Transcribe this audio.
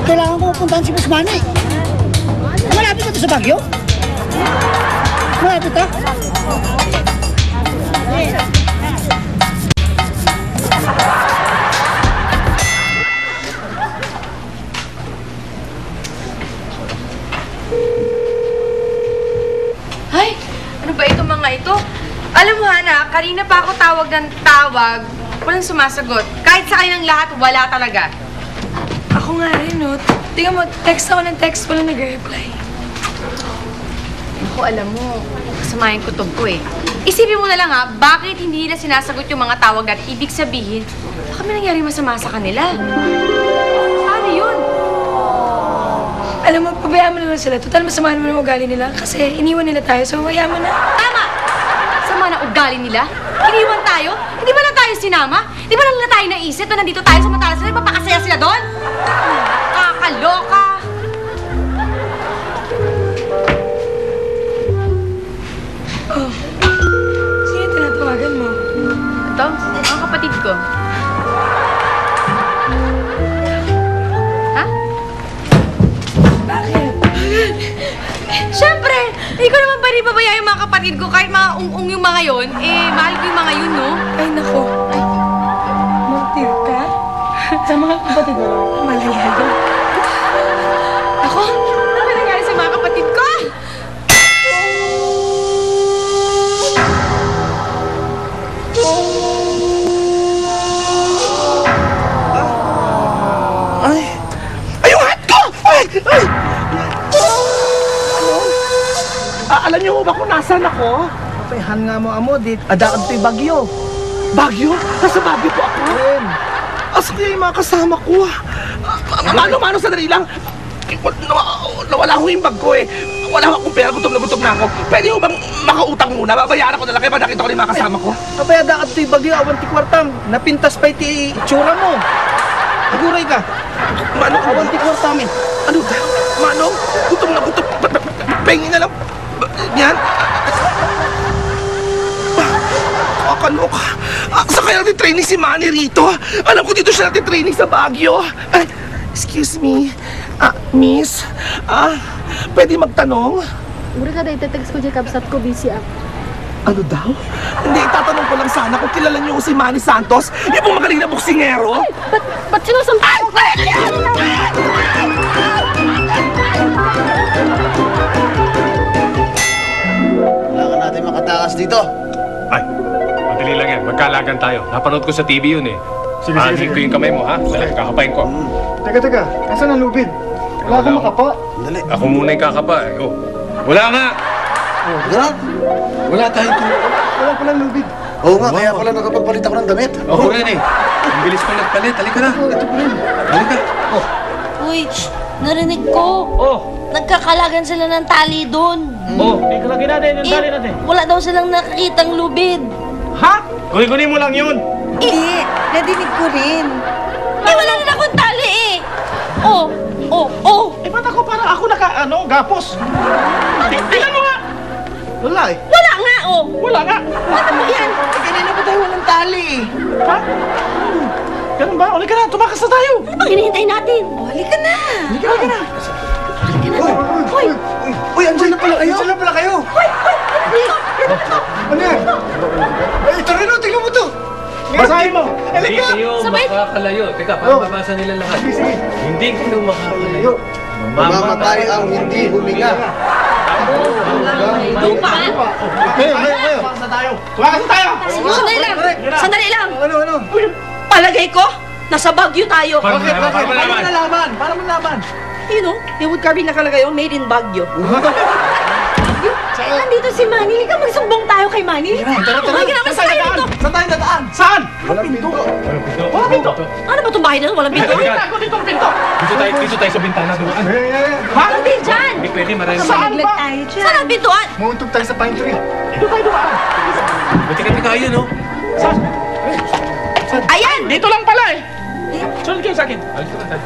Kailangan ko pupuntahan si Boss Manny. Malapit na ito sa Baguio? Malapit na? Ay, ano ba ito mga ito? Alam mo, Hana, kanina pa ako tawag ng tawag, walang sumasagot. Kahit sa kanilang lahat, wala talaga. Ako nga rin, no? Tingnan mo, text ako ng text, walang nag-reply. Ako, alam mo, kasama yung kutob ko eh. Isipin mo na lang ha, bakit hindi nila sinasagot yung mga tawag natin? Ibig sabihin, baka may nangyari masama sa kanila. Paano yun? Alam mo, pabayaan mo na lang sila. Total, masama naman ang ugali nila kasi iniwan nila tayo, so hayaan mo na. Tama! Sama na ugali nila? Iniwan tayo? Hindi ba lang tayo sinama? Hindi ba lang nila tayo naisip na nandito tayo samantala sila? Mapakasaya sila doon? Kakaloka! Oh, sino tinatawagan mo? Ito, ang kapatid ko. Ha? Bakit? Siyempre! Hindi ko naman pwede pabayaan yung mga kapatid ko kahit mga ung-ung yung mga yun. Eh, mahal ko yung mga yun, no? Ay, nako. Magtiw ka? Sa mga kapatid mo? Malayado. Ako? Ano ba nangyari sa mga kapatid ko? Ay! Ay, yung hat ko! Ay! Ay! Alam niyo ba kung nasaan ako? Papayahan nga mo amo, di adakad to'y Bagyo. Bagyo? Nasa Bagyo po ako? Ayun. Asa kaya yung mga kasama ko? Mano, sandali lang. Nawala ko yung bag ko eh. Wala akong pera, gutom na ako. Pwede mo bang makautang muna? Babayaran ko na lang kaya nakita ko yung mga kasama ko. Kapay adakad to'y Bagyo, awan ti kwartam. Napintas pa iti itsura mo. Siguray ka. Mano, Awan ti kwartam eh. ano ka? Mano, gutom na gutom. Pengin na lang. Yan. Kakaloka. Saan kaya natin training si Manny rito? Alam ko dito siya natin training sa Baguio. Ay, excuse me. Miss, pwede magtanong? Uri ka dahil text ko dyan kabsat ko, busy ako. Ano daw? Hindi, itatanong ko lang sana kung kilala niyo si Manny Santos, yung pong magaling na boksingero. Ba't sinusampa ko? Kailangan natin makatakas dito. Ay, madali lang yan. Magkalagan tayo. Napanood ko sa TV yun eh. Sige, sige, ko yung kamay mo, ha? Kakapain ko. Teka, nasaan ang lubid? Wala akong makapa. Dali. Ako muna yung kakapa. Oh. Wala nga! Wala. Wala tayong tulog. Wala palang lubid. Oo nga, kaya pala nakapagpalit ako ng damit. Ako rin eh. Ang bilis ko nagpalit. Halika na. Ito pa rin. Halika. Uy, narinig ko. Oh, Nagkakalagan sila ng tali doon. ikalagay natin yung tali natin. Wala daw silang nakikitang lubid. Ha? Kunin mo lang yun. Hindi, nadinig ko rin. Eh, wala rin akong tali eh. Oh. Eh, ba't ako parang ako gapos? Tingnan mo nga. Wala eh. Wala nga, oh. Wala nga. Ano ba yan? Eh, kanina pa tayo walang tali eh. Ha? Ganun ba? Uli ka na, tumakas na tayo. Ano bang hinihintay natin? Oh, halika na. Halika na. Hoy. Uy, andyan na pala kayo. Andyan na pala kayo. Ano yan? Eh, ito rin o, tingnan mo to. Basahin mo. Hindi kayo Sabay. makakalayo. Teka, paano babasa nila lahat? Sige. Hindi kayo makakalayo. Mamamatay ang hindi huminga. Lupa. Kayo. Tumakas na tayo. Tumakas na tayo. Sandali lang. Sandali lang. Ano? Palagay ko, nasa Baguio tayo. Paano Bakit? naman? Paano mo nalaman? Paano mo nalaman? You know, yung wood carving nakalagay yung made in Baguio. Nandito si Manny. Hindi ka magsumbong tayo kay Manny. Tara. Halika naman sa kayo dito. Saan tayo dadaan? Saan? Walang pinto. Walang pinto. Ano ba itong bahay na walang pinto? Ako dito ang pinto. Dito tayo sa bintana doon. Ha? Hindi dyan. Hindi pwede, marami. Saan ba? Saan ang pintuan? Mauntog tayo sa pine tree. Dito tayo dumaan. Teka, ayun oh. Saan? Ayan! Dito lang pala eh. Sunod kayo sa akin. Halika na tayo.